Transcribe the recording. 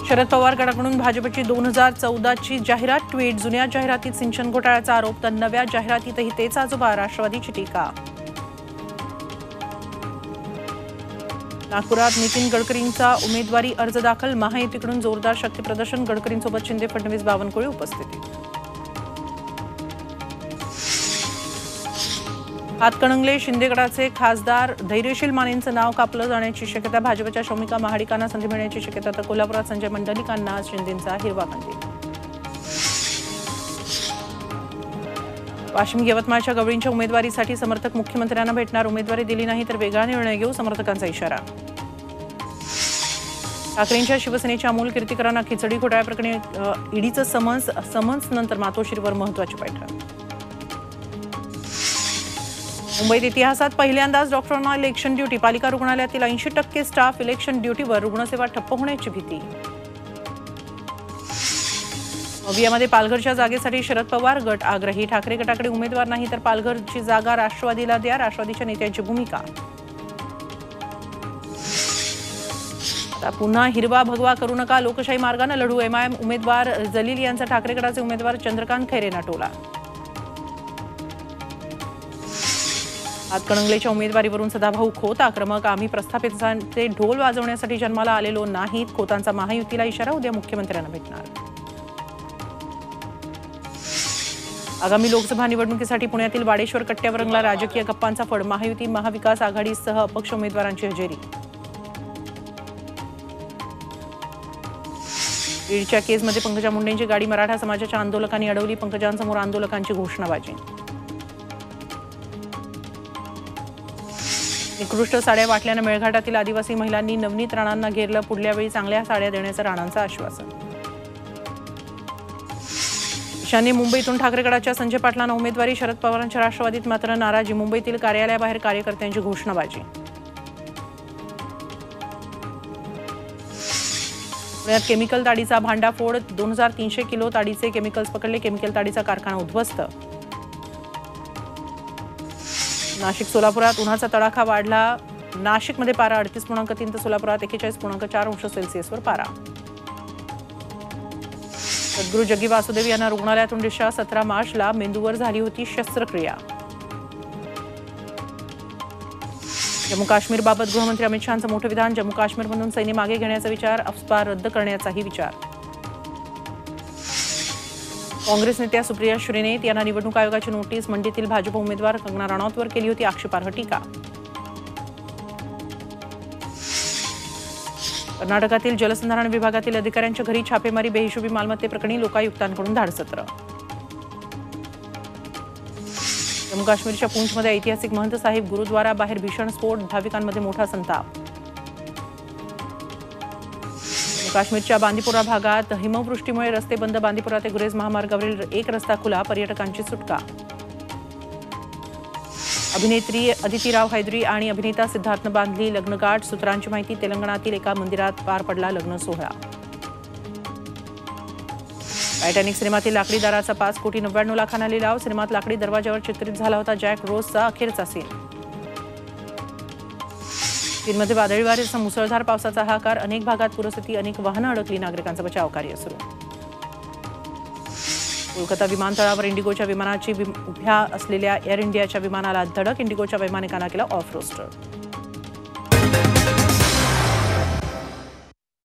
शरद पवार गटाकडून भाजपची 2014ची जाहिरात ट्विट। जुन्या जाहिरातीत सिंचन घोटाळ्याचा आरोप तर नव्या जाहिरातीतही तेच आजोबा, राष्ट्रवादीची टीका। नागपुरात नितीन गडकरींचा उमेदवारी अर्ज दाखल, महायुतीकडून जोरदार शक्तीप्रदर्शन। गडकरींसोबत शिंदे, फडणवीस, बावनकुळे उपस्थिती। हातकणंगले शिंदे गटाचे खासदार धैर्यशील मानेंचं नाव कापलं जाण्याची शक्यता। भाजपच्या शौमिका महाडिकांना संधी मिळण्याची शक्यता तर कोल्हापुरात संजय मंडलिकांना शिंदेंचा हिरवा कंदील। वाशिम यवतमाळच्या गवळींच्या उमेदवारीसाठी समर्थक मुख्यमंत्र्यांना भेटणार, उमेदवारी दिली नाही तर वेगळा निर्णय घेऊ, समर्थकांचा इशारा। ठाकरेंच्या शिवसेनेच्या अमोल कीर्तीकरांना खिचडी घोटाळ्याप्रकरणी ईडीचं समन्स नंतर मातोश्रीवर महत्त्वाची बैठक। मुंबईत इतिहासात पहिल्यांदाच डॉक्टरांना इलेक्शन ड्युटी, पालिका रुग्णालयातील 80% स्टाफ इलेक्शन ड्युटीवर, रुग्णसेवा ठप्प होण्याची भीती। मवियामध्ये पालघरच्या जागेसाठी शरद पवार गट आग्रही, ठाकरे गटाकडे उमेदवार नाही तर पालघरची जागा राष्ट्रवादीला द्या, राष्ट्रवादीच्या नेत्यांची भूमिका। आता पुन्हा हिरवा भगवा करू नका, लोकशाही मार्गाने लढू, एमआयएम उमेदवार जलील यांचा ठाकरे गटाचे उमेदवार चंद्रकांत खैरेंना टोला। हातकणंगलेच्या उमेदवारीवरून सदाभाऊ खोत आक्रमक, आम्ही प्रस्थापितांचे ढोल वाजवण्यासाठी जन्माला आलेलो नाहीत, खोतांचा महायुतीला इशारा, उद्या मुख्यमंत्र्यांना भेटणार। आगामी लोकसभा निवडणुकीसाठी पुण्यातील वाडेश्वर कट्ट्यावर रंगला राजकीय गप्पांचा फड, महायुती महाविकास आघाडीसह अपक्ष उमेदवारांची हजेरी। ईडच्या केसमध्ये पंकजा मुंडेंची गाडी मराठा समाजाच्या आंदोलकांनी अडवली, पंकजांसमोर आंदोलकांची घोषणाबाजी। निकृष्ट साड्या वाटल्यानं मेळघाटातील आदिवासी महिलांनी नवनीत राणांना घेरलं, पुढल्या वेळी चांगल्या साड्या देण्याचं राणांचं आश्वासन। ईशान्य मुंबईतून ठाकरे गटाच्या संजय पाटलांना उमेदवारी, शरद पवारांच्या राष्ट्रवादीत मात्र नाराजी, मुंबईतील कार्यालयाबाहेर कार्यकर्त्यांची घोषणाबाजी। पुण्यात केमिकल ताडीचा भांडाफोड, 2300 किलो ताडीचे केमिकल्स पकडले, केमिकल ताडीचा कारखाना उद्ध्वस्त। नाशिक सोलापुरात उन्हाचा तडाखा वाढला, नाशिकमध्ये पारा 38.3 तर सोलापुरात 41.4 अंश सेल्सिअसवर पारा। सद्गुरू जग्गी वासुदेव यांना रुग्णालयातून डिस्चार्ज, 17 मार्चला मेंदूवर झाली होती शस्त्रक्रिया। जम्मू काश्मीरबाबत गृहमंत्री अमित शहांचं मोठं विधान, जम्मू काश्मीरमधून सैन्य मागे घेण्याचा विचार, अफस्पा रद्द करण्याचाही विचार। काँग्रेस नेत्या सुप्रिया श्रीनेत यांना निवडणूक आयोगाची नोटीस, मंडीतील भाजप उमेदवार कंगना राणौतवर केली होती आक्षेपार्ह टीका। कर्नाटकातील जलसंधारण विभागातील अधिकाऱ्यांच्या घरी छापेमारी, बेहिशोबी मालमत्तेप्रकरणी लोकायुक्तांकडून धाडसत्र। जम्मू काश्मीरच्या पूंछमध्ये ऐतिहासिक महंत साहिब गुरुद्वारा बाहेर भीषण स्फोट, भाविकांमध्ये मोठा संताप। काश्मीरच्या बांदीपुरा भागात हिमवृष्टीमुळे रस्ते बंद, बांदीपुरा ते गुरेज महामार्गावरील एक रस्ता खुला, पर्यटकांची सुटका। अभिनेत्री अदिती राव हैदरी आणि अभिनेता सिद्धार्थनं बांधली लग्नगाठ, सूत्रांची माहिती, तेलंगणातील एका मंदिरात पार पडला लग्न सोहळा। टायटॅनिक सिनेमातील लाकडी दाराचा 5,99 लाखांना लिलाव, सिनेमात लाकडी दरवाजावर चित्रित झाला होता जॅक रोजचा अखेरचा सीन। चीनमध्ये वादळी वाऱ्यासह मुसळधार पावसाचा हाहाकार, अनेक भागात पूरस्थिती, अनेक वाहनं अडकली, नागरिकांचं बचाव कार्य सुरू। कोलकाता विमानतळावर इंडिगोच्या विमानाची उभ्या असलेल्या एअर इंडियाच्या विमानाला धडक, इंडिगोच्या वैमानिकांना केला ऑफ रोस्टर।